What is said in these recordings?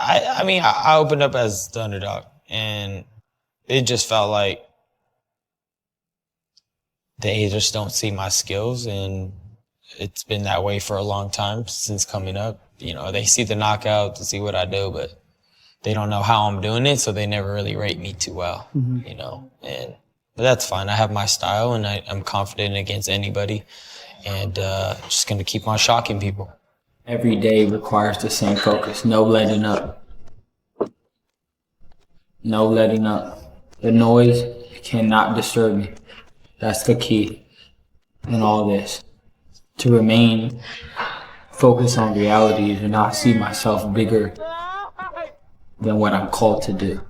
I mean, I opened up as the underdog, and it just felt like they just don't see my skills, and it's been that way for a long time since coming up. You know, they see the knockout to see what I do, but they don't know how I'm doing it, so they never really rate me too well, you know. But that's fine. I have my style, and I'm confident against anybody, and just going to keep on shocking people. Every day requires the same focus. No letting up. No letting up. The noise cannot disturb me. That's the key in all this. To remain focused on reality, to not see myself bigger than what I'm called to do.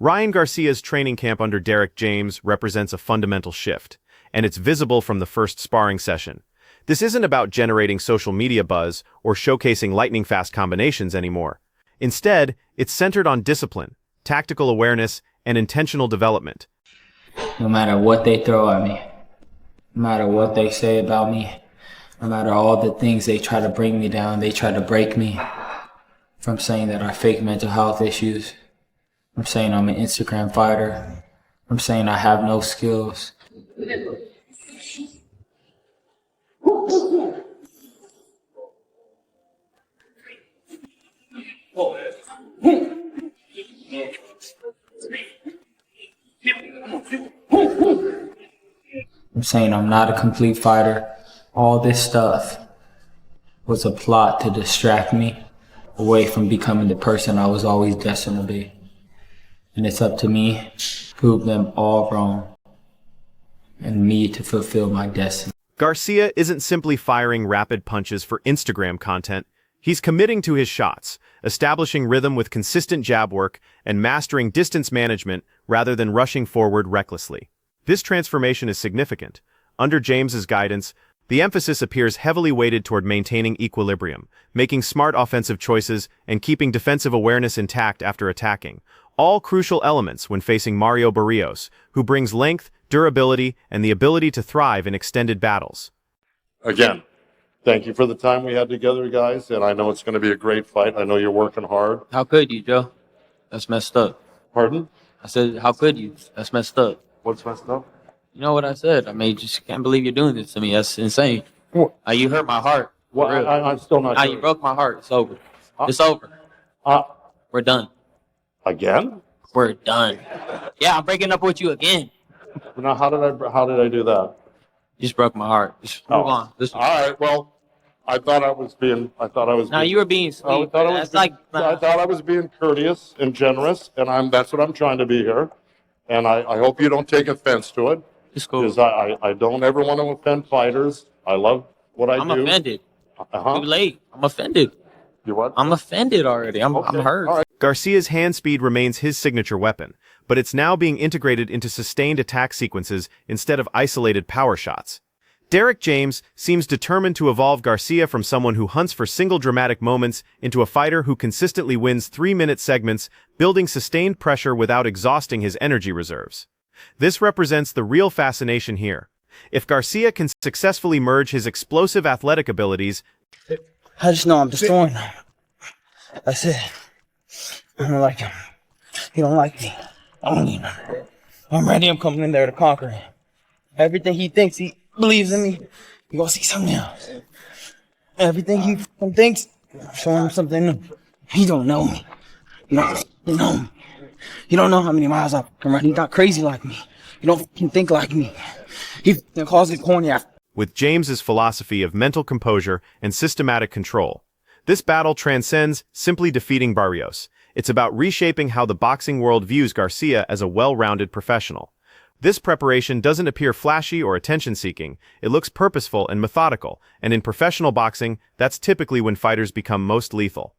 Ryan Garcia's training camp under Derek James represents a fundamental shift, and it's visible from the first sparring session. This isn't about generating social media buzz or showcasing lightning-fast combinations anymore. Instead, it's centered on discipline, tactical awareness, and intentional development. No matter what they throw at me, no matter what they say about me, no matter all the things they try to bring me down, they try to break me from saying that I fake mental health issues. I'm saying I'm an Instagram fighter. I'm saying I have no skills. I'm saying I'm not a complete fighter. All this stuff was a plot to distract me away from becoming the person I was always destined to be. And it's up to me to prove them all wrong and me to fulfill my destiny. Garcia isn't simply firing rapid punches for Instagram content. He's committing to his shots, establishing rhythm with consistent jab work, and mastering distance management rather than rushing forward recklessly. This transformation is significant. Under James's guidance, the emphasis appears heavily weighted toward maintaining equilibrium, making smart offensive choices, and keeping defensive awareness intact after attacking. All crucial elements when facing Mario Barrios, who brings length, durability, and the ability to thrive in extended battles. Again, thank you for the time we had together, guys, and I know it's going to be a great fight. I know you're working hard. How could you, Joe? That's messed up. Pardon? I said, how could you? That's messed up. What's messed up? You know what I said? I mean, just can't believe you're doing this to me. That's insane. What? You hurt my heart. Well, For real. I'm still not You sure. broke my heart. It's over. It's over. We're done. Again? We're done. Yeah, I'm breaking up with you again. Now, how did I do that? You just broke my heart. Just move on. All right. Well, I thought I was being. Now you were being sweet. I thought I was being courteous and generous, and that's what I'm trying to be here. And I hope you don't take offense to it. It's cool. Because I don't ever want to offend fighters. I love what I do. I'm offended. Uh-huh. Too late. I'm offended. You what? I'm offended already. I'm hurt. All right. Garcia's hand speed remains his signature weapon, but it's now being integrated into sustained attack sequences instead of isolated power shots. Derek James seems determined to evolve Garcia from someone who hunts for single dramatic moments into a fighter who consistently wins 3-minute segments, building sustained pressure without exhausting his energy reserves. This represents the real fascination here. If Garcia can successfully merge his explosive athletic abilities, I just know I'm destroying him. That's it. I don't like him. He don't like me. I don't need him. I'm ready. I'm coming in there to conquer him. Everything he thinks he believes in me, he gonna see something else. Everything he thinks, I'm showing him something new. He don't know me. He don't know me. He don't know how many miles I can run. He's not crazy like me. He don't think like me. He calls it corny after. with James's philosophy of mental composure and systematic control. This battle transcends simply defeating Barrios. It's about reshaping how the boxing world views Garcia as a well-rounded professional. This preparation doesn't appear flashy or attention-seeking. It looks purposeful and methodical, and in professional boxing, that's typically when fighters become most lethal.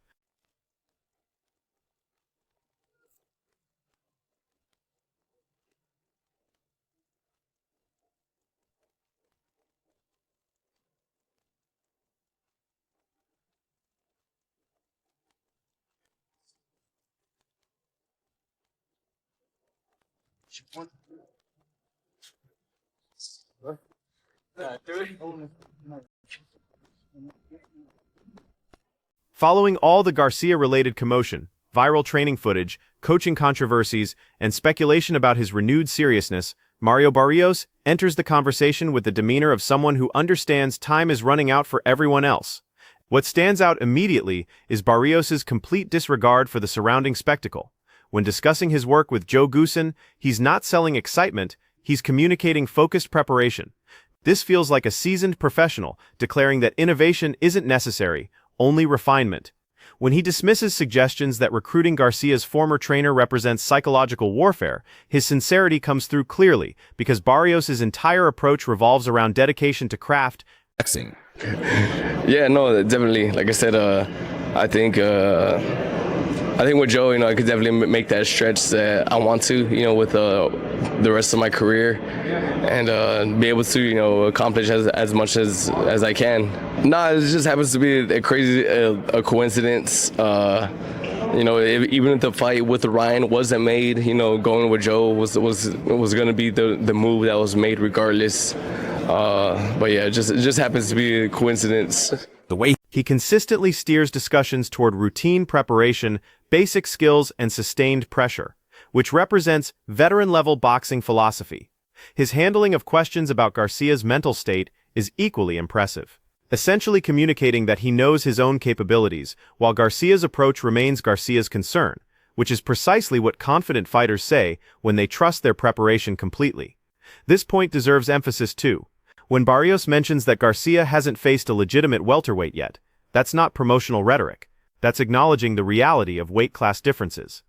Following all the Garcia-related commotion, viral training footage, coaching controversies, and speculation about his renewed seriousness, Mario Barrios enters the conversation with the demeanor of someone who understands time is running out for everyone else. What stands out immediately is Barrios' complete disregard for the surrounding spectacle. When discussing his work with Joe Goosen, he's not selling excitement, he's communicating focused preparation. This feels like a seasoned professional declaring that innovation isn't necessary, only refinement. When he dismisses suggestions that recruiting Garcia's former trainer represents psychological warfare, his sincerity comes through clearly because Barrios' entire approach revolves around dedication to craft. Yeah, no, definitely. Like I said, I think with Joe, I could definitely make that stretch that I want to, with the rest of my career, and be able to, accomplish as much as I can. Nah, it just happens to be a crazy a coincidence. Even if the fight with Ryan wasn't made, going with Joe was going to be the move that was made regardless. But yeah, it just happens to be a coincidence. The way he consistently steers discussions toward routine preparation, basic skills, and sustained pressure, which represents veteran-level boxing philosophy. His handling of questions about Garcia's mental state is equally impressive, essentially communicating that he knows his own capabilities, while Garcia's approach remains Garcia's concern, which is precisely what confident fighters say when they trust their preparation completely. This point deserves emphasis too. When Barrios mentions that Garcia hasn't faced a legitimate welterweight yet, that's not promotional rhetoric. That's acknowledging the reality of weight class differences.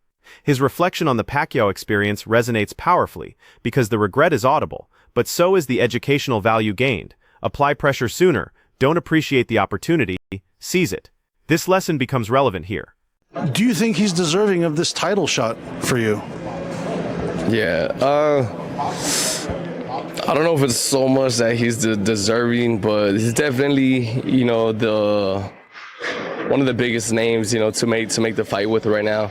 His reflection on the Pacquiao experience resonates powerfully because the regret is audible, but so is the educational value gained. Apply pressure sooner, don't appreciate the opportunity, seize it. This lesson becomes relevant here. Do you think he's deserving of this title shot for you? Yeah, I don't know if it's so much that he's deserving, but he's definitely, the one of the biggest names, to make the fight with right now.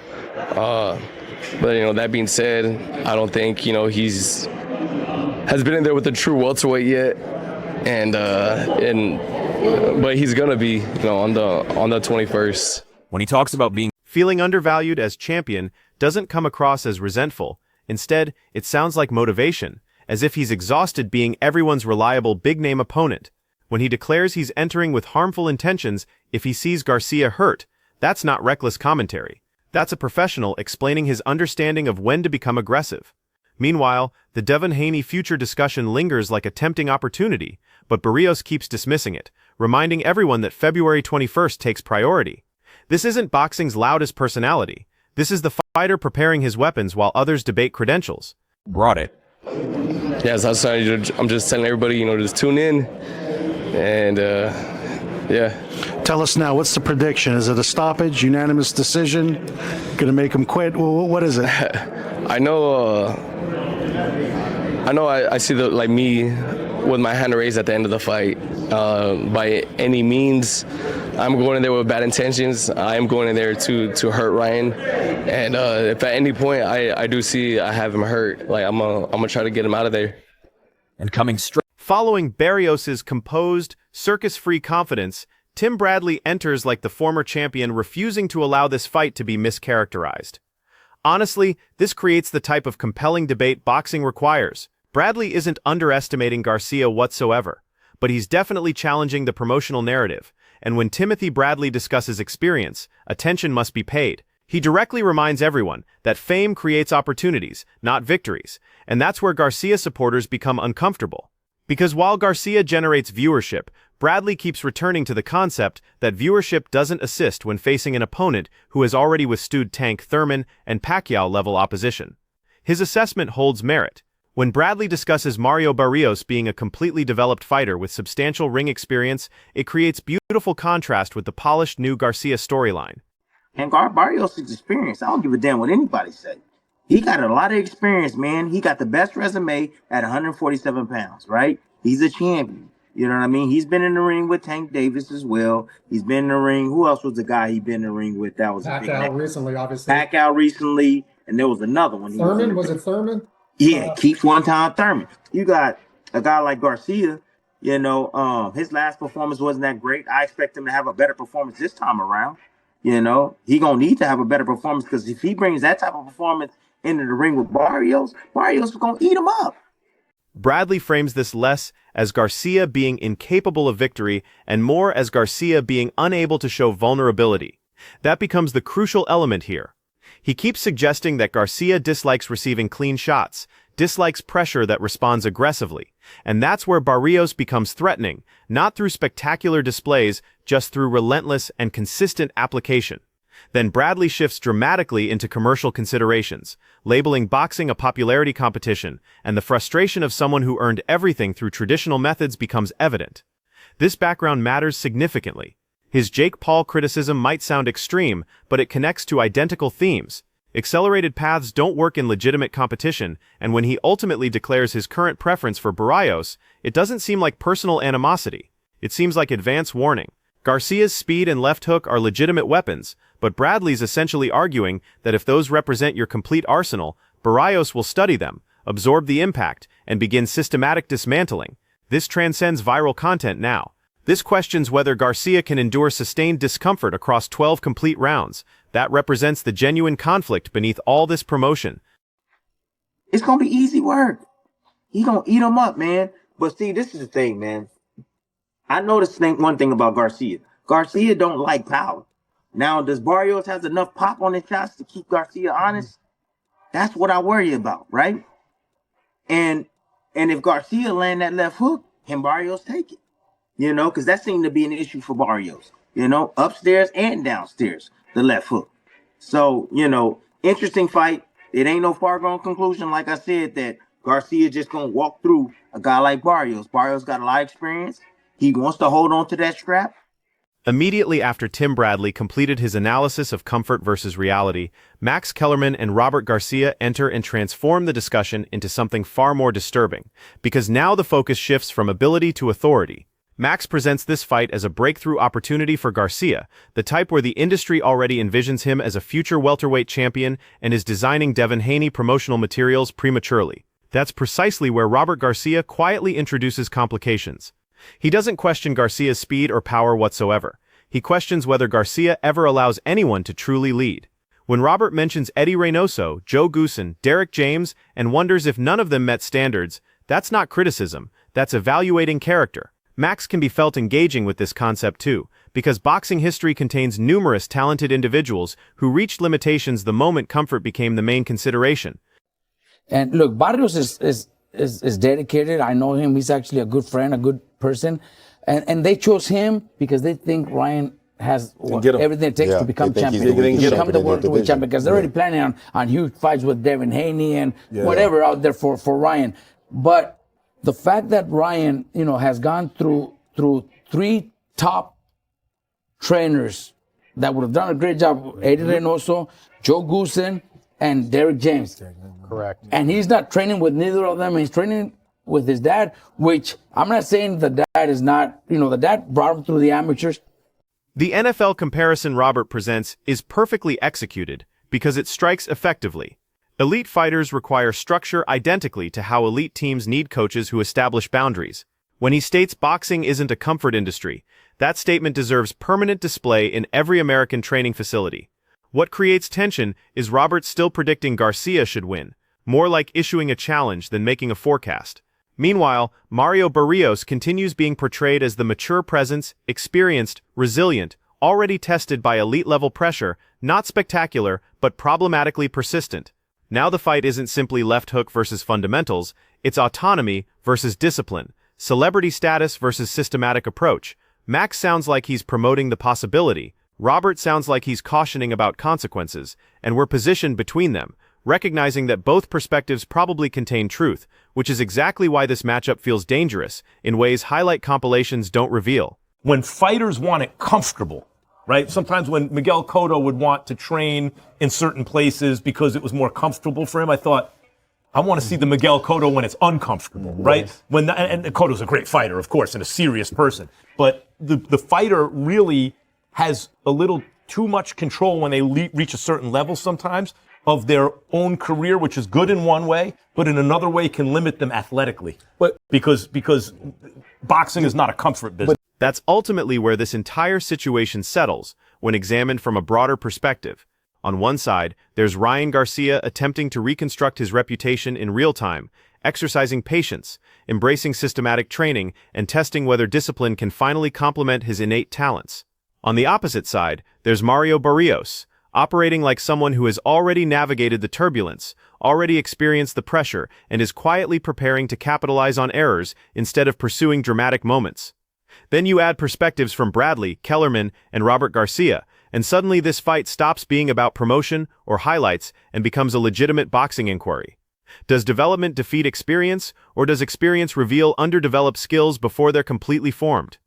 But that being said, I don't think he's has been in there with a true welterweight yet, but he's gonna be on the 21st. When he talks about feeling undervalued as champion, doesn't come across as resentful. Instead, it sounds like motivation, as if he's exhausted being everyone's reliable big-name opponent. When he declares he's entering with harmful intentions if he sees Garcia hurt, that's not reckless commentary. That's a professional explaining his understanding of when to become aggressive. Meanwhile, the Devin Haney future discussion lingers like a tempting opportunity, but Barrios keeps dismissing it, reminding everyone that February 21st takes priority. This isn't boxing's loudest personality. This is the fighter preparing his weapons while others debate credentials. Brought it. Yeah, so I'm just telling everybody, just tune in, and yeah. Tell us now, what's the prediction? Is it a stoppage, unanimous decision? Gonna make him quit? Well, what is it? I know I see me with my hand raised at the end of the fight. By any means, I'm going in there with bad intentions. I am going in there to hurt Ryan, and if at any point I do see I have him hurt, I'm gonna try to get him out of there. And coming straight. Following Barrios' composed, circus-free confidence, Tim Bradley enters like the former champion, refusing to allow this fight to be mischaracterized. Honestly, this creates the type of compelling debate boxing requires. Bradley isn't underestimating Garcia whatsoever, but he's definitely challenging the promotional narrative, and when Timothy Bradley discusses experience, attention must be paid. He directly reminds everyone that fame creates opportunities, not victories, and that's where Garcia supporters become uncomfortable. Because while Garcia generates viewership, Bradley keeps returning to the concept that viewership doesn't assist when facing an opponent who has already withstood Tank Thurman and Pacquiao-level opposition. His assessment holds merit. When Bradley discusses Mario Barrios being a completely developed fighter with substantial ring experience, it creates beautiful contrast with the polished new Garcia storyline. And Barrios' experience, I don't give a damn what anybody say. He got a lot of experience, man. He got the best resume at 147 pounds, right? He's a champion. You know what I mean? He's been in the ring with Tank Davis as well. He's been in the ring. Who else was the guy he been in the ring with? That was Pacquiao recently, obviously. Pacquiao recently, and there was another one. Thurman? Was it Thurman? Yeah, Keith one-time Thurman. You got a guy like Garcia, his last performance wasn't that great. I expect him to have a better performance this time around. He gonna need to have a better performance because if he brings that type of performance into the ring with Barrios is gonna eat him up. Bradley frames this less as Garcia being incapable of victory and more as Garcia being unable to show vulnerability. That becomes the crucial element here. He keeps suggesting that Garcia dislikes receiving clean shots, dislikes pressure that responds aggressively, and that's where Barrios becomes threatening, not through spectacular displays, just through relentless and consistent application. Then Bradley shifts dramatically into commercial considerations, labeling boxing a popularity competition, and the frustration of someone who earned everything through traditional methods becomes evident. This background matters significantly. His Jake Paul criticism might sound extreme, but it connects to identical themes. Accelerated paths don't work in legitimate competition, and when he ultimately declares his current preference for Barrios, it doesn't seem like personal animosity. It seems like advance warning. Garcia's speed and left hook are legitimate weapons, but Bradley's essentially arguing that if those represent your complete arsenal, Barrios will study them, absorb the impact, and begin systematic dismantling. This transcends viral content now. This questions whether Garcia can endure sustained discomfort across 12 complete rounds. That represents the genuine conflict beneath all this promotion. It's going to be easy work. He's going to eat him up, man. But see, this is the thing, man. I noticed one thing about Garcia. Garcia don't like power. Now, does Barrios has enough pop on his shots to keep Garcia honest? That's what I worry about, right? And if Garcia land that left hook, can Barrios take it? Because that seemed to be an issue for Barrios, upstairs and downstairs, the left hook. So, interesting fight. It ain't no far-gone conclusion, like I said, that Garcia just going to walk through a guy like Barrios. Barrios got a lot of experience. He wants to hold on to that strap. Immediately after Tim Bradley completed his analysis of comfort versus reality, Max Kellerman and Robert Garcia enter and transform the discussion into something far more disturbing, because now the focus shifts from ability to authority. Max presents this fight as a breakthrough opportunity for Garcia, the type where the industry already envisions him as a future welterweight champion and is designing Devin Haney promotional materials prematurely. That's precisely where Robert Garcia quietly introduces complications. He doesn't question Garcia's speed or power whatsoever. He questions whether Garcia ever allows anyone to truly lead. When Robert mentions Eddie Reynoso, Joe Goosen, Derek James, and wonders if none of them met standards, that's not criticism, that's evaluating character. Max can be felt engaging with this concept too, because boxing history contains numerous talented individuals who reached limitations the moment comfort became the main consideration. And look, Barrios is dedicated. I know him. He's actually a good friend, a good person. And they chose him because they think Ryan has everything it takes to become champion. To become the world champion, because they're already planning on huge fights with Devin Haney and whatever out there for Ryan. But the fact that Ryan, has gone through 3 top trainers that would have done a great job, Eddie Reynoso, Joe Goosen, and Derek James. Correct. And he's not training with neither of them. He's training with his dad, which I'm not saying the dad is not, the dad brought him through the amateurs. The NFL comparison Robert presents is perfectly executed because it strikes effectively. Elite fighters require structure identically to how elite teams need coaches who establish boundaries. When he states boxing isn't a comfort industry, that statement deserves permanent display in every American training facility. What creates tension is Robert still predicting Garcia should win, more like issuing a challenge than making a forecast. Meanwhile, Mario Barrios continues being portrayed as the mature presence, experienced, resilient, already tested by elite-level pressure, not spectacular, but problematically persistent. Now the fight isn't simply left hook versus fundamentals, it's autonomy versus discipline, celebrity status versus systematic approach. Max sounds like he's promoting the possibility, Robert sounds like he's cautioning about consequences, and we're positioned between them, recognizing that both perspectives probably contain truth, which is exactly why this matchup feels dangerous, in ways highlight compilations don't reveal. When fighters want it comfortable, right? Sometimes when Miguel Cotto would want to train in certain places because it was more comfortable for him, I thought, I want to see the Miguel Cotto when it's uncomfortable, right? And Cotto's a great fighter, of course, and a serious person. But the fighter really has a little too much control when they reach a certain level sometimes of their own career, which is good in one way, but in another way can limit them athletically. But because boxing is not a comfort business. That's ultimately where this entire situation settles when examined from a broader perspective. On one side, there's Ryan Garcia attempting to reconstruct his reputation in real time, exercising patience, embracing systematic training, and testing whether discipline can finally complement his innate talents. On the opposite side, there's Mario Barrios, operating like someone who has already navigated the turbulence, already experienced the pressure, and is quietly preparing to capitalize on errors instead of pursuing dramatic moments. Then you add perspectives from Bradley, Kellerman, and Robert Garcia, and suddenly this fight stops being about promotion or highlights and becomes a legitimate boxing inquiry. Does development defeat experience, or does experience reveal underdeveloped skills before they're completely formed?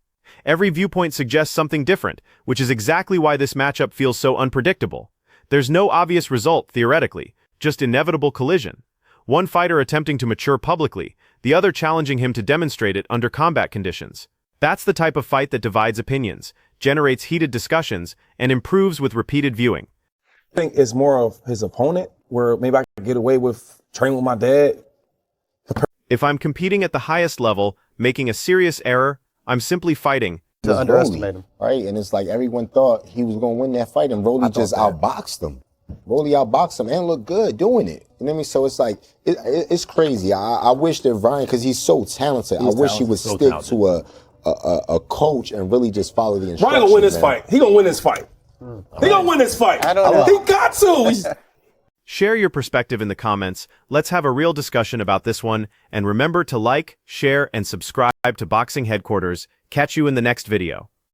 Every viewpoint suggests something different, which is exactly why this matchup feels so unpredictable. There's no obvious result, theoretically, just inevitable collision. One fighter attempting to mature publicly, the other challenging him to demonstrate it under combat conditions. That's the type of fight that divides opinions, generates heated discussions, and improves with repeated viewing. I think it's more of his opponent, where maybe I could get away with training with my dad. If I'm competing at the highest level, making a serious error, I'm simply fighting to underestimate him. Right, and it's like everyone thought he was going to win that fight, and Rolly just outboxed him. Rolly outboxed him and looked good doing it. You know what I mean? So it's like, it's crazy. I wish that Ryan, because he's so talented, I wish he would stick to a coach and really just follow the instructions. Ryan gonna win this fight. He gonna win this fight. He gonna win this fight. I don't know. He got to. Share your perspective in the comments. Let's have a real discussion about this one. And remember to like, share, and subscribe to Boxing Headquarters. Catch you in the next video.